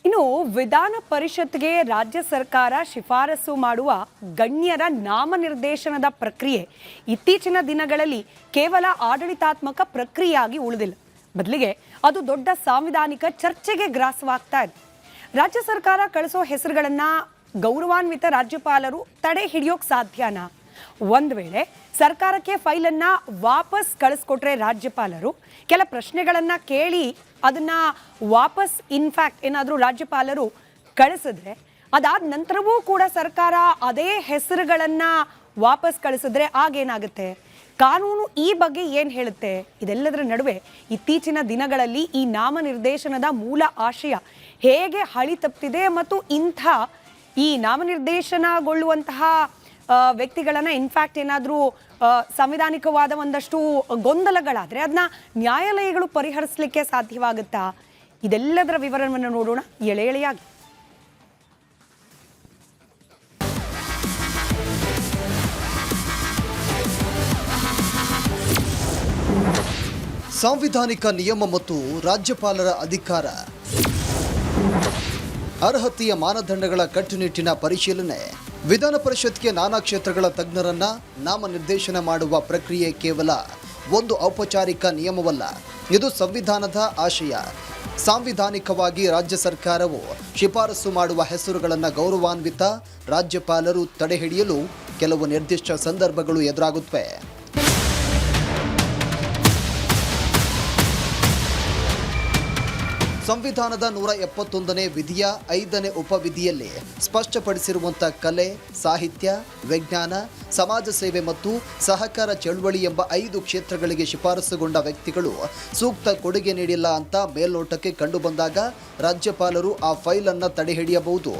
ಇನ್ನು ವಿಧಾನ ಪರಿಷತ್ಗೆ ರಾಜ್ಯ ಸರ್ಕಾರ ಶಿಫಾರಸು ಮಾಡುವ ಗಣ್ಯರ ನಾಮನಿರ್ದೇಶನದ ಪ್ರಕ್ರಿಯೆ ಇತ್ತೀಚಿನ ದಿನಗಳಲ್ಲಿ ಕೇವಲ ಆಡಳಿತಾತ್ಮಕ ಪ್ರಕ್ರಿಯೆಯಾಗಿ ಉಳಿದಿಲ್ಲ. ಬದಲಿಗೆ ಅದು ದೊಡ್ಡ ಸಾಂವಿಧಾನಿಕ ಚರ್ಚೆಗೆ ಗ್ರಾಸವಾಗ್ತಾ ಇದೆ. ರಾಜ್ಯ ಸರ್ಕಾರ ಕಳಿಸೋ ಹೆಸರುಗಳನ್ನ ಗೌರವಾನ್ವಿತ ರಾಜ್ಯಪಾಲರು ತಡೆ ಹಿಡಿಯೋಕ್ ಸಾಧ್ಯನಾ? ಒಂದು ವೇಳೆ ಸರ್ಕಾರಕ್ಕೆ ಫೈಲನ್ನು ವಾಪಸ್ ಕಳಿಸ್ಕೊಟ್ರೆ ರಾಜ್ಯಪಾಲರು ಕೆಲ ಪ್ರಶ್ನೆಗಳನ್ನು ಕೇಳಿ ಅದನ್ನು ವಾಪಸ್ ಇನ್ಫ್ಯಾಕ್ಟ್ ಏನಾದರೂ ರಾಜ್ಯಪಾಲರು ಕಳಿಸಿದ್ರೆ ಅದಾದ ನಂತರವೂ ಕೂಡ ಸರ್ಕಾರ ಅದೇ ಹೆಸರುಗಳನ್ನು ವಾಪಸ್ ಕಳಿಸಿದ್ರೆ ಆಗೇನಾಗುತ್ತೆ? ಕಾನೂನು ಈ ಬಗ್ಗೆ ಏನು ಹೇಳುತ್ತೆ? ಇದೆಲ್ಲದರ ನಡುವೆ ಇತ್ತೀಚಿನ ದಿನಗಳಲ್ಲಿ ಈ ನಾಮನಿರ್ದೇಶನದ ಮೂಲ ಆಶಯ ಹೇಗೆ ಹಳಿ ತಪ್ಪಿದೆ ಮತ್ತು ಈ ನಾಮನಿರ್ದೇಶನಗೊಳ್ಳುವಂತಹ ವ್ಯಕ್ತಿಗಳನ್ನು ಇನ್ಫ್ಯಾಕ್ಟ್ ಏನಾದರೂ ಸಂವಿಧಾನಿಕವಾದ ಒಂದಷ್ಟು ಗೊಂದಲಗಳಾದರೆ ಅದನ್ನ ನ್ಯಾಯಾಲಯಗಳು ಪರಿಹರಿಸಲಿಕ್ಕೆ ಸಾಧ್ಯವಾಗುತ್ತಾ? ಇದೆಲ್ಲದರ ವಿವರವನ್ನು ನೋಡೋಣ ಎಳೆ ಎಳೆಯಾಗಿ. ಸಾಂವಿಧಾನಿಕ ನಿಯಮ ಮತ್ತು ರಾಜ್ಯಪಾಲರ ಅಧಿಕಾರ, ಅರ್ಹತೆಯ ಮಾನದಂಡಗಳ ಕಟ್ಟುನಿಟ್ಟಿನ ಪರಿಶೀಲನೆ. ವಿಧಾನ ಪರಿಷತ್ಗೆ ನಾನಾ ಕ್ಷೇತ್ರಗಳ ತಜ್ಞರನ್ನ ನಾಮನಿರ್ದೇಶನ ಮಾಡುವ ಪ್ರಕ್ರಿಯೆ ಕೇವಲ ಒಂದು ಔಪಚಾರಿಕ ನಿಯಮವಲ್ಲ, ಇದು ಸಂವಿಧಾನದ ಆಶಯ. ಸಾಂವಿಧಾನಿಕವಾಗಿ ರಾಜ್ಯ ಸರ್ಕಾರವು ಶಿಫಾರಸು ಮಾಡುವ ಹೆಸರುಗಳನ್ನು ಗೌರವಾನ್ವಿತ ರಾಜ್ಯಪಾಲರು ತಡೆಹಿಡಿಯಲು ಕೆಲವು ನಿರ್ದಿಷ್ಟ ಸಂದರ್ಭಗಳು ಎದುರಾಗುತ್ತವೆ. ಸಂವಿಧಾನದ 171ನೇ ವಿಧಿಯ 5ನೇ ಉಪವಿಧಿಯಲ್ಲಿ ಸ್ಪಷ್ಟಪಡಿಸಿರುವಂಥ ಕಲೆ, ಸಾಹಿತ್ಯ, ವಿಜ್ಞಾನ, ಸಮಾಜ ಸೇವೆ ಮತ್ತು ಸಹಕಾರ ಚಳುವಳಿ ಎಂಬ 5 ಕ್ಷೇತ್ರಗಳಿಗೆ ಶಿಫಾರಸುಗೊಂಡ ವ್ಯಕ್ತಿಗಳು ಸೂಕ್ತ ಕೊಡುಗೆ ನೀಡಿಲ್ಲ ಅಂತ ಮೇಲ್ನೋಟಕ್ಕೆ ಕಂಡುಬಂದಾಗ ರಾಜ್ಯಪಾಲರು ಆ ಫೈಲನ್ನು ತಡೆಹಿಡಿಯಬಹುದು.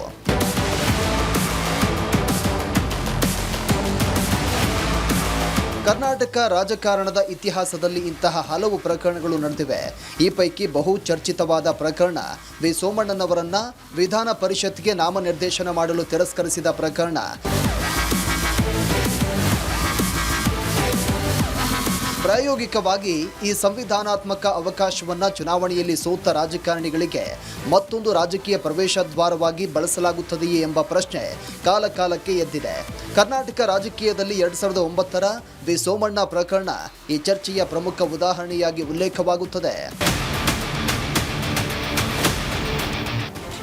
ಕರ್ನಾಟಕ ರಾಜಕಾರಣದ ಇತಿಹಾಸದಲ್ಲಿ ಇಂತಹ ಹಲವು ಪ್ರಕರಣಗಳು ನಡೆದಿವೆ. ಈ ಪೈಕಿ ಬಹು ಚರ್ಚಿತವಾದ ಪ್ರಕರಣ ವಿ ಸೋಮಣ್ಣನವರನ್ನ ವಿಧಾನ ಪರಿಷತ್ಗೆ ನಾಮನಿರ್ದೇಶನ ಮಾಡಲು ತಿರಸ್ಕರಿಸಿದ ಪ್ರಕರಣ. ಪ್ರಾಯೋಗಿಕವಾಗಿ ಈ ಸಂವಿಧಾನಾತ್ಮಕ ಅವಕಾಶವನ್ನು ಚುನಾವಣೆಯಲ್ಲಿ ಸೋತ ರಾಜಕಾರಣಿಗಳಿಗೆ ಮತ್ತೊಂದು ರಾಜಕೀಯ ಪ್ರವೇಶ ದ್ವಾರವಾಗಿ ಬಳಸಲಾಗುತ್ತದೆಯೇ ಎಂಬ ಪ್ರಶ್ನೆ ಕಾಲಕಾಲಕ್ಕೆ ಎದ್ದಿದೆ. ಕರ್ನಾಟಕ ರಾಜಕೀಯದಲ್ಲಿ 2009ರ ವಿ ಸೋಮಣ್ಣ ಪ್ರಕರಣ ಈ ಚರ್ಚೆಯ ಪ್ರಮುಖ ಉದಾಹರಣೆಯಾಗಿ ಉಲ್ಲೇಖವಾಗುತ್ತದೆ.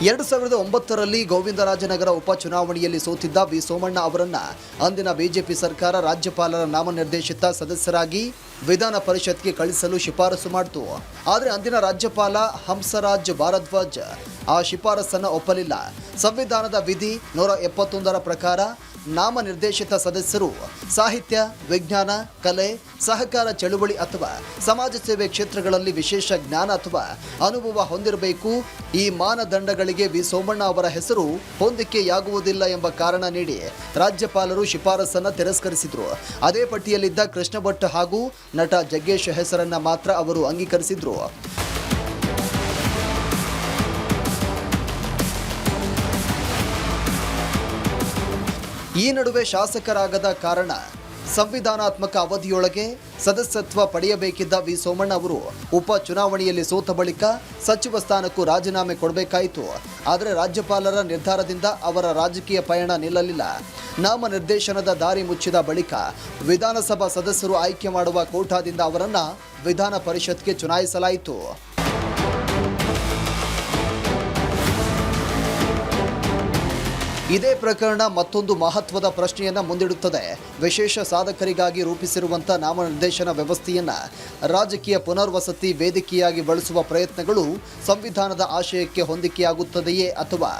2009ರಲ್ಲಿ ಗೋವಿಂದರಾಜನಗರ ಉಪಚುನಾವಣೆಯಲ್ಲಿ ಸೋತಿದ್ದ ವಿ ಸೋಮಣ್ಣ ಅವರನ್ನ ಅಂದಿನ ಬಿಜೆಪಿ ಸರ್ಕಾರ ರಾಜ್ಯಪಾಲರ ನಾಮನಿರ್ದೇಶಿತ ಸದಸ್ಯರಾಗಿ ವಿಧಾನ ಪರಿಷತ್ಗೆ ಕಳಿಸಲು ಶಿಫಾರಸು ಮಾಡಿತು. ಆದರೆ ಅಂದಿನ ರಾಜ್ಯಪಾಲ ಹಂಸರಾಜ್ ಭಾರದ್ವಾಜ್ ಆ ಶಿಫಾರಸನ್ನು ಒಪ್ಪಲಿಲ್ಲ. ಸಂವಿಧಾನದ ವಿಧಿ 171ರ ಪ್ರಕಾರ ನಾಮನಿರ್ದೇಶಿತ ಸದಸ್ಯರು ಸಾಹಿತ್ಯ, ವಿಜ್ಞಾನ, ಕಲೆ, ಸಹಕಾರ ಚಳುವಳಿ ಅಥವಾ ಸಮಾಜ ಸೇವೆ ಕ್ಷೇತ್ರಗಳಲ್ಲಿ ವಿಶೇಷ ಜ್ಞಾನ ಅಥವಾ ಅನುಭವ ಹೊಂದಿರಬೇಕು. ಈ ಮಾನದಂಡಗಳಿಗೆ ವಿ ಸೋಮಣ್ಣ ಅವರ ಹೆಸರು ಹೊಂದಿಕೆಯಾಗುವುದಿಲ್ಲ ಎಂಬ ಕಾರಣ ನೀಡಿ ರಾಜ್ಯಪಾಲರು ಶಿಫಾರಸನ್ನು ತಿರಸ್ಕರಿಸಿದ್ರು. ಅದೇ ಪಟ್ಟಿಯಲ್ಲಿದ್ದ ಕೃಷ್ಣ ಭಟ್ ಹಾಗೂ ನಟ ಜಗ್ಗೇಶ್ ಹೆಸರನ್ನ ಮಾತ್ರ ಅವರು ಅಂಗೀಕರಿಸಿದ್ರು. ಈ ನಡುವೆ ಶಾಸಕರಾಗದ ಕಾರಣ ಸಂವಿಧಾನಾತ್ಮಕ ಅವಧಿಯೊಳಗೆ ಸದಸ್ಯತ್ವ ಪಡೆಯಬೇಕಿದ್ದ ವಿ ಸೋಮಣ್ಣ ಅವರು ಉಪ ಚುನಾವಣೆಯಲ್ಲಿ ಸೋತ ಬಳಿಕ ಸಚಿವ ಸ್ಥಾನಕ್ಕೂ ರಾಜೀನಾಮೆ ಕೊಡಬೇಕಾಯಿತು. ಆದರೆ ರಾಜ್ಯಪಾಲರ ನಿರ್ಧಾರದಿಂದ ಅವರ ರಾಜಕೀಯ ಪಯಣ ನಿಲ್ಲಲಿಲ್ಲ. ನಾಮನಿರ್ದೇಶನದ ದಾರಿ ಮುಚ್ಚಿದ ಬಳಿಕ ವಿಧಾನಸಭಾ ಸದಸ್ಯರು ಆಯ್ಕೆ ಮಾಡುವ ಕೋಟಾದಿಂದ ಅವರನ್ನು ವಿಧಾನ ಪರಿಷತ್ಗೆ ಚುನಾಯಿಸಲಾಯಿತು. ಇದೇ ಪ್ರಕರಣ ಮತ್ತೊಂದು ಮಹತ್ವದ ಪ್ರಶ್ನೆಯನ್ನು ಮುಂದಿಡುತ್ತದೆ. ವಿಶೇಷ ಸಾಧಕರಿಗಾಗಿ ರೂಪಿಸಿರುವಂಥ ನಾಮನಿರ್ದೇಶನ ವ್ಯವಸ್ಥೆಯನ್ನು ರಾಜಕೀಯ ಪುನರ್ವಸತಿ ವೇದಿಕೆಯಾಗಿ ಬಳಸುವ ಪ್ರಯತ್ನಗಳು ಸಂವಿಧಾನದ ಆಶಯಕ್ಕೆ ಹೊಂದಿಕೆಯಾಗುತ್ತದೆಯೇ ಅಥವಾ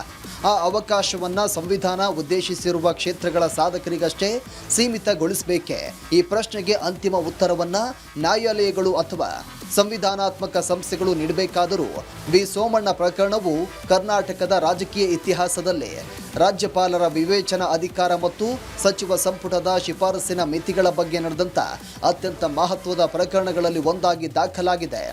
ಆ ಅವಕಾಶವನ್ನು ಸಂವಿಧಾನ ಉದ್ದೇಶಿಸಿರುವ ಕ್ಷೇತ್ರಗಳ ಸಾಧಕರಿಗಷ್ಟೇ ಸೀಮಿತಗೊಳಿಸಬೇಕೇ? ಈ ಪ್ರಶ್ನೆಗೆ ಅಂತಿಮ ಉತ್ತರವನ್ನು ನ್ಯಾಯಾಲಯಗಳು ಅಥವಾ ಸಂವಿಧಾನಾತ್ಮಕ ಸಂಸ್ಥೆಗಳು ನೀಡಬೇಕಾದರೂ ವಿ ಸೋಮಣ್ಣ ಪ್ರಕರಣವು ಕರ್ನಾಟಕದ ರಾಜಕೀಯ ಇತಿಹಾಸದಲ್ಲಿ ರಾಜ್ಯಪಾಲರ ವಿವೇಚನಾ ಅಧಿಕಾರ ಮತ್ತು ಸಚಿವ ಸಂಪುಟದ ಶಿಫಾರಸಿನ ಮಿತಿಗಳ ಬಗ್ಗೆ ನಡೆದಂಥ ಅತ್ಯಂತ ಮಹತ್ವದ ಪ್ರಕರಣಗಳಲ್ಲಿ ಒಂದಾಗಿ ದಾಖಲಾಗಿದೆ.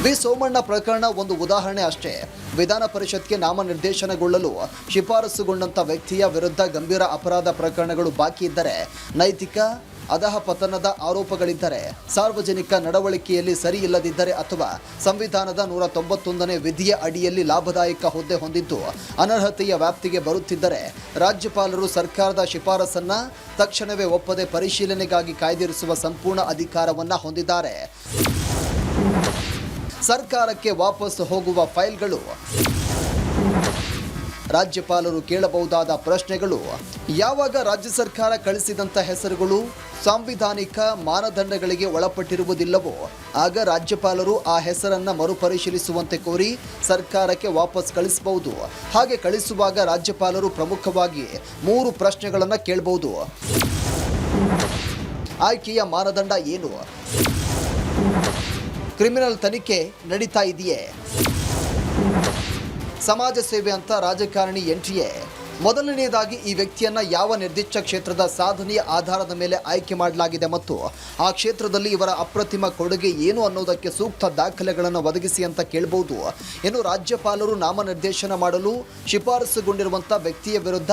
ವಿ ಸೋಮಣ್ಣ ಪ್ರಕರಣ ಒಂದು ಉದಾಹರಣೆ ಅಷ್ಟೇ. ವಿಧಾನ ಪರಿಷತ್ಗೆ ನಾಮನಿರ್ದೇಶನಗೊಳ್ಳಲು ಶಿಫಾರಸುಗೊಂಡಂಥ ವ್ಯಕ್ತಿಯ ವಿರುದ್ಧ ಗಂಭೀರ ಅಪರಾಧ ಪ್ರಕರಣಗಳು ಬಾಕಿ ಇದ್ದರೆ ನೈತಿಕ ಅಧಃಪತನದ ಆರೋಪಗಳಿದ್ದರೆ, ಸಾರ್ವಜನಿಕ ನಡವಳಿಕೆಯಲ್ಲಿ ಸರಿ ಇಲ್ಲದಿದ್ದರೆ ಅಥವಾ ಸಂವಿಧಾನದ 191ನೇ ವಿಧಿಯ ಅಡಿಯಲ್ಲಿ ಲಾಭದಾಯಕ ಹುದ್ದೆ ಹೊಂದಿದ್ದು ಅನರ್ಹತೆಯ ವ್ಯಾಪ್ತಿಗೆ ಬರುತ್ತಿದ್ದರೆ ರಾಜ್ಯಪಾಲರು ಸರ್ಕಾರದ ಶಿಫಾರಸನ್ನ ತಕ್ಷಣವೇ ಒಪ್ಪದೆ ಪರಿಶೀಲನೆಗಾಗಿ ಕಾಯ್ದಿರಿಸುವ ಸಂಪೂರ್ಣ ಅಧಿಕಾರವನ್ನ ಹೊಂದಿದ್ದಾರೆ. ಸರ್ಕಾರಕ್ಕೆ ವಾಪಸ್ ಹೋಗುವ ಫೈಲ್ಗಳು, ರಾಜ್ಯಪಾಲರು ಕೇಳಬಹುದಾದ ಪ್ರಶ್ನೆಗಳು, ಯಾವಾಗ ರಾಜ್ಯ ಸರ್ಕಾರ ಕಳಿಸಿದಂಥ ಹೆಸರುಗಳು ಸಾಂವಿಧಾನಿಕ ಮಾನದಂಡಗಳಿಗೆ ಒಳಪಟ್ಟಿರುವುದಿಲ್ಲವೋ ಆಗ ರಾಜ್ಯಪಾಲರು ಆ ಹೆಸರನ್ನು ಮರುಪರಿಶೀಲಿಸುವಂತೆ ಕೋರಿ ಸರ್ಕಾರಕ್ಕೆ ವಾಪಸ್ ಕಳಿಸಬಹುದು. ಹಾಗೆ ಕಳಿಸುವಾಗ ರಾಜ್ಯಪಾಲರು ಪ್ರಮುಖವಾಗಿ 3 ಪ್ರಶ್ನೆಗಳನ್ನು ಕೇಳಬಹುದು. ಆಯ್ಕೆಯ ಮಾನದಂಡ ಏನು? ಕ್ರಿಮಿನಲ್ ತನಿಖೆ ನಡೀತಾ ಇದೆಯೇ? ಸಮಾಜ ಸೇವೆ ಅಂತ ರಾಜಕಾರಣಿ ಎಂಟ್ರಿಯೇ? ಮೊದಲನೆಯದಾಗಿ ಈ ವ್ಯಕ್ತಿಯನ್ನ ಯಾವ ನಿರ್ದಿಷ್ಟ ಕ್ಷೇತ್ರದ ಸಾಧನೆಯ ಆಧಾರದ ಮೇಲೆ ಆಯ್ಕೆ ಮಾಡಲಾಗಿದೆ ಮತ್ತು ಆ ಕ್ಷೇತ್ರದಲ್ಲಿ ಇವರ ಅಪ್ರತಿಮ ಕೊಡುಗೆ ಏನು ಅನ್ನೋದಕ್ಕೆ ಸೂಕ್ತ ದಾಖಲೆಗಳನ್ನು ಒದಗಿಸಿ ಅಂತ ಕೇಳಬಹುದು. ಇನ್ನು ರಾಜ್ಯಪಾಲರು ನಾಮನಿರ್ದೇಶನ ಮಾಡಲು ಶಿಫಾರಸುಗೊಂಡಿರುವಂಥ ವ್ಯಕ್ತಿಯ ವಿರುದ್ಧ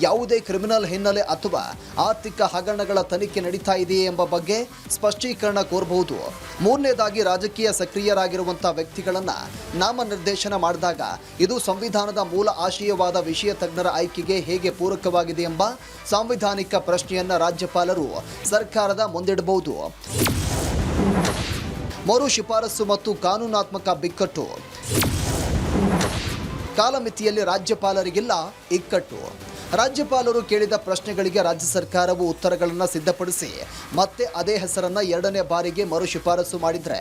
ಯಾವುದೇ ಕ್ರಿಮಿನಲ್ ಹಿನ್ನೆಲೆ ಅಥವಾ ಆರ್ಥಿಕ ಹಗರಣಗಳ ತನಿಖೆ ನಡೀತಾ ಇದೆಯೇ ಎಂಬ ಬಗ್ಗೆ ಸ್ಪಷ್ಟೀಕರಣ ಕೋರಬಹುದು. ಮೂರನೇದಾಗಿ ರಾಜಕೀಯ ಸಕ್ರಿಯರಾಗಿರುವಂಥ ವ್ಯಕ್ತಿಗಳನ್ನು ನಾಮನಿರ್ದೇಶನ ಮಾಡಿದಾಗ ಇದು ಸಂವಿಧಾನದ ಮೂಲ ಆಶಯವಾದ ವಿಷಯ ತಜ್ಞರ ಆಯ್ಕೆಗೆ ಹೇಗೆ ಪೂರಕವಾಗಿದೆ ಎಂಬ ಸಾಂವಿಧಾನಿಕ ಪ್ರಶ್ನೆಯನ್ನು ರಾಜ್ಯಪಾಲರು ಸರ್ಕಾರದ ಮುಂದಿಡಬಹುದು. ಮರು ಶಿಫಾರಸು ಮತ್ತು ಕಾನೂನಾತ್ಮಕ ಬಿಕ್ಕಟ್ಟು. ಕಾಲಮಿತಿಯಲ್ಲಿ ರಾಜ್ಯಪಾಲರಿಗಿಲ್ಲ ಇಕ್ಕಟ್ಟು. ರಾಜ್ಯಪಾಲರು ಕೇಳಿದ ಪ್ರಶ್ನೆಗಳಿಗೆ ರಾಜ್ಯ ಸರ್ಕಾರವು ಉತ್ತರಗಳನ್ನು ಸಿದ್ಧಪಡಿಸಿ ಮತ್ತೆ ಅದೇ ಹೆಸರನ್ನು 2ನೇ ಬಾರಿಗೆ ಮರು ಶಿಫಾರಸು ಮಾಡಿದರೆ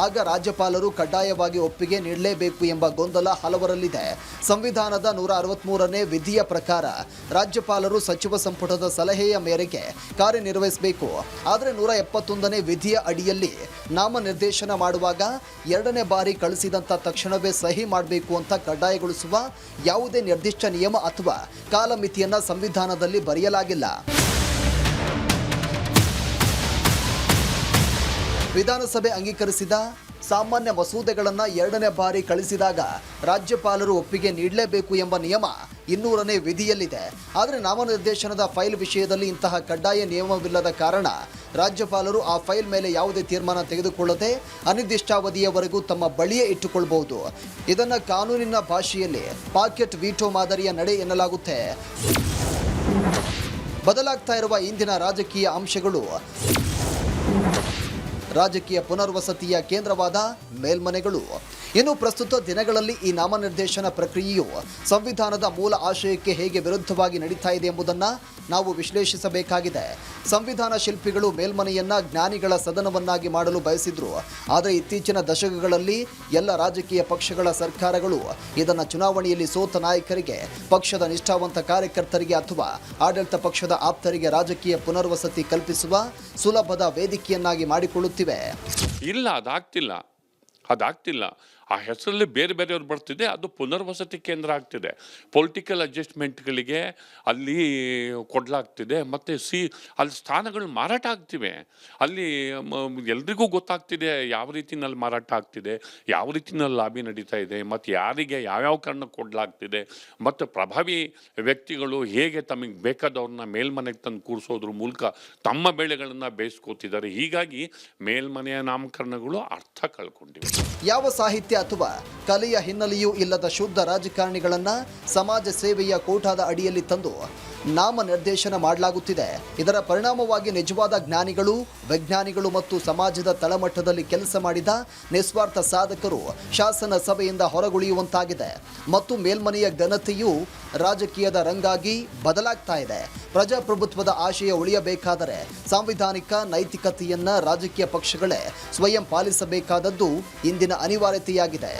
ಆಗ ರಾಜ್ಯಪಾಲರು ಕಡ್ಡಾಯವಾಗಿ ಒಪ್ಪಿಗೆ ನೀಡಲೇಬೇಕು ಎಂಬ ಗೊಂದಲ ಹಲವರಲ್ಲಿದೆ. ಸಂವಿಧಾನದ 163ನೇ ವಿಧಿಯ ಪ್ರಕಾರ ರಾಜ್ಯಪಾಲರು ಸಚಿವ ಸಂಪುಟದ ಸಲಹೆಯ ಮೇರೆಗೆ ಕಾರ್ಯನಿರ್ವಹಿಸಬೇಕು. ಆದರೆ 171ನೇ ವಿಧಿಯ ಅಡಿಯಲ್ಲಿ ನಾಮನಿರ್ದೇಶನ ಮಾಡುವಾಗ 2ನೇ ಬಾರಿ ಕಳಿಸಿದಂಥ ತಕ್ಷಣವೇ ಸಹಿ ಮಾಡಬೇಕು ಅಂತ ಕಡ್ಡಾಯಗೊಳಿಸುವ ಯಾವುದೇ ನಿರ್ದಿಷ್ಟ ನಿಯಮ ಅಥವಾ ಕಾಲಮಿತಿ ಸಂವಿಧಾನದಲ್ಲಿ ಬರೆಯಲಾಗಿಲ್ಲ. ವಿಧಾನಸಭೆ ಅಂಗೀಕರಿಸಿದ ಸಾಮಾನ್ಯ ಮಸೂದೆಗಳನ್ನು 2ನೇ ಬಾರಿ ಕಳಿಸಿದಾಗ ರಾಜ್ಯಪಾಲರು ಒಪ್ಪಿಗೆ ನೀಡಲೇಬೇಕು ಎಂಬ ನಿಯಮ 200ನೇ ವಿಧಿಯಲ್ಲಿದೆ. ಆದರೆ ನಾಮನಿರ್ದೇಶನದ ಫೈಲ್ ವಿಷಯದಲ್ಲಿ ಇಂತಹ ಕಡ್ಡಾಯ ನಿಯಮವಿಲ್ಲದ ಕಾರಣ ರಾಜ್ಯಪಾಲರು ಆ ಫೈಲ್ ಮೇಲೆ ಯಾವುದೇ ತೀರ್ಮಾನ ತೆಗೆದುಕೊಳ್ಳದೆ ಅನಿರ್ದಿಷ್ಟಾವಧಿಯವರೆಗೂ ತಮ್ಮ ಬಳಿಯೇ ಇಟ್ಟುಕೊಳ್ಳಬಹುದು. ಇದನ್ನು ಕಾನೂನಿನ ಭಾಷೆಯಲ್ಲಿ ಪಾಕೆಟ್ ವೀಟೋ ಮಾದರಿಯ ನಡೆ ಎನ್ನಲಾಗುತ್ತೆ. ಬದಲಾಗ್ತಾ ಇರುವ ಇಂದಿನ ರಾಜಕೀಯ ಅಂಶಗಳು. ರಾಜಕೀಯ ಪುನರ್ವಸತಿಯ ಕೇಂದ್ರವಾದ ಮೇಲ್ಮನೆಗಳು. ಇನ್ನು ಪ್ರಸ್ತುತ ದಿನಗಳಲ್ಲಿ ಈ ನಾಮನಿರ್ದೇಶನ ಪ್ರಕ್ರಿಯೆಯು ಸಂವಿಧಾನದ ಮೂಲ ಆಶಯಕ್ಕೆ ಹೇಗೆ ವಿರುದ್ಧವಾಗಿ ನಡೀತಾ ಇದೆ ಎಂಬುದನ್ನು ನಾವು ವಿಶ್ಲೇಷಿಸಬೇಕಾಗಿದೆ. ಸಂವಿಧಾನ ಶಿಲ್ಪಿಗಳು ಮೇಲ್ಮನೆಯನ್ನ ಜ್ಞಾನಿಗಳ ಸದನವನ್ನಾಗಿ ಮಾಡಲು ಬಯಸಿದ್ರು. ಆದರೆ ಇತ್ತೀಚಿನ ದಶಕಗಳಲ್ಲಿ ಎಲ್ಲ ರಾಜಕೀಯ ಪಕ್ಷಗಳ ಸರ್ಕಾರಗಳು ಇದನ್ನು ಚುನಾವಣೆಯಲ್ಲಿ ಸೋತ ನಾಯಕರಿಗೆ, ಪಕ್ಷದ ನಿಷ್ಠಾವಂತ ಕಾರ್ಯಕರ್ತರಿಗೆ ಅಥವಾ ಆಡಳಿತ ಪಕ್ಷದ ಆಪ್ತರಿಗೆ ರಾಜಕೀಯ ಪುನರ್ವಸತಿ ಕಲ್ಪಿಸುವ ಸುಲಭದ ವೇದಿಕೆಯನ್ನಾಗಿ ಮಾಡಿಕೊಳ್ಳುತ್ತಿವೆ. ಇಲ್ಲ, ಅದಾಗ್ತಿಲ್ಲ. ಆ ಹೆಸರಲ್ಲಿ ಬೇರೆ ಬೇರೆಯವ್ರು ಬರ್ತಿದೆ, ಅದು ಪುನರ್ವಸತಿ ಕೇಂದ್ರ ಆಗ್ತಿದೆ. ಪೊಲಿಟಿಕಲ್ ಅಡ್ಜಸ್ಟ್ಮೆಂಟ್ಗಳಿಗೆ ಅಲ್ಲಿ ಕೊಡಲಾಗ್ತಿದೆ. ಮತ್ತು ಅಲ್ಲಿ ಸ್ಥಾನಗಳು ಮಾರಾಟ ಆಗ್ತಿವೆ. ಅಲ್ಲಿ ಎಲ್ರಿಗೂ ಗೊತ್ತಾಗ್ತಿದೆ ಯಾವ ರೀತಿನಲ್ಲಿ ಮಾರಾಟ ಆಗ್ತಿದೆ, ಯಾವ ರೀತಿನಲ್ಲಿ ಲಾಬಿ ನಡೀತಾ ಇದೆ, ಮತ್ತು ಯಾರಿಗೆ ಯಾವ್ಯಾವ ಕಾರಣ ಕೊಡಲಾಗ್ತಿದೆ, ಮತ್ತು ಪ್ರಭಾವಿ ವ್ಯಕ್ತಿಗಳು ಹೇಗೆ ತಮಗೆ ಬೇಕಾದವ್ರನ್ನ ಮೇಲ್ಮನೆಗೆ ತಂದು ಕೂರಿಸೋದ್ರ ಮೂಲಕ ತಮ್ಮ ಬೆಳೆಗಳನ್ನು ಬೇಯಿಸ್ಕೋತಿದ್ದಾರೆ. ಹೀಗಾಗಿ ಮೇಲ್ಮನೆಯ ನಾಮಕರಣಗಳು ಅರ್ಥ ಕಳ್ಕೊಂಡಿವೆ. ಯಾವ ಸಾಹಿತ್ಯ ಅಥವಾ ಕಲೆಯ ಹಿನ್ನೆಲೆಯೂ ಇಲ್ಲದ ಶುದ್ಧ ರಾಜಕಾರಣಿಗಳನ್ನ ಸಮಾಜ ಸೇವೆಯ ಕೋಟಾದ ಅಡಿಯಲ್ಲಿ ತಂದು ನಾಮನಿರ್ದೇಶನ ಮಾಡಲಾಗುತ್ತಿದೆ. ಇದರ ಪರಿಣಾಮವಾಗಿ ನಿಜವಾದ ಜ್ಞಾನಿಗಳು, ವಿಜ್ಞಾನಿಗಳು ಮತ್ತು ಸಮಾಜದ ತಳಮಟ್ಟದಲ್ಲಿ ಕೆಲಸ ಮಾಡಿದ ನಿಸ್ವಾರ್ಥ ಸಾಧಕರು ಶಾಸನ ಸಭೆಯಿಂದ ಹೊರಗುಳಿಯುವಂತಾಗಿದೆ ಮತ್ತು ಮೇಲ್ಮನೆಯ ಘನತೆಯು ರಾಜಕೀಯದ ರಂಗಾಗಿ ಬದಲಾಗ್ತಾ ಇದೆ. ಪ್ರಜಾಪ್ರಭುತ್ವದ ಆಶಯ ಉಳಿಯಬೇಕಾದರೆ ಸಾಂವಿಧಾನಿಕ ನೈತಿಕತೆಯನ್ನ ರಾಜಕೀಯ ಪಕ್ಷಗಳೇ ಸ್ವಯಂ ಪಾಲಿಸಬೇಕಾದದ್ದು ಇಂದಿನ ಅನಿವಾರ್ಯತೆಯಾಗಿದೆ.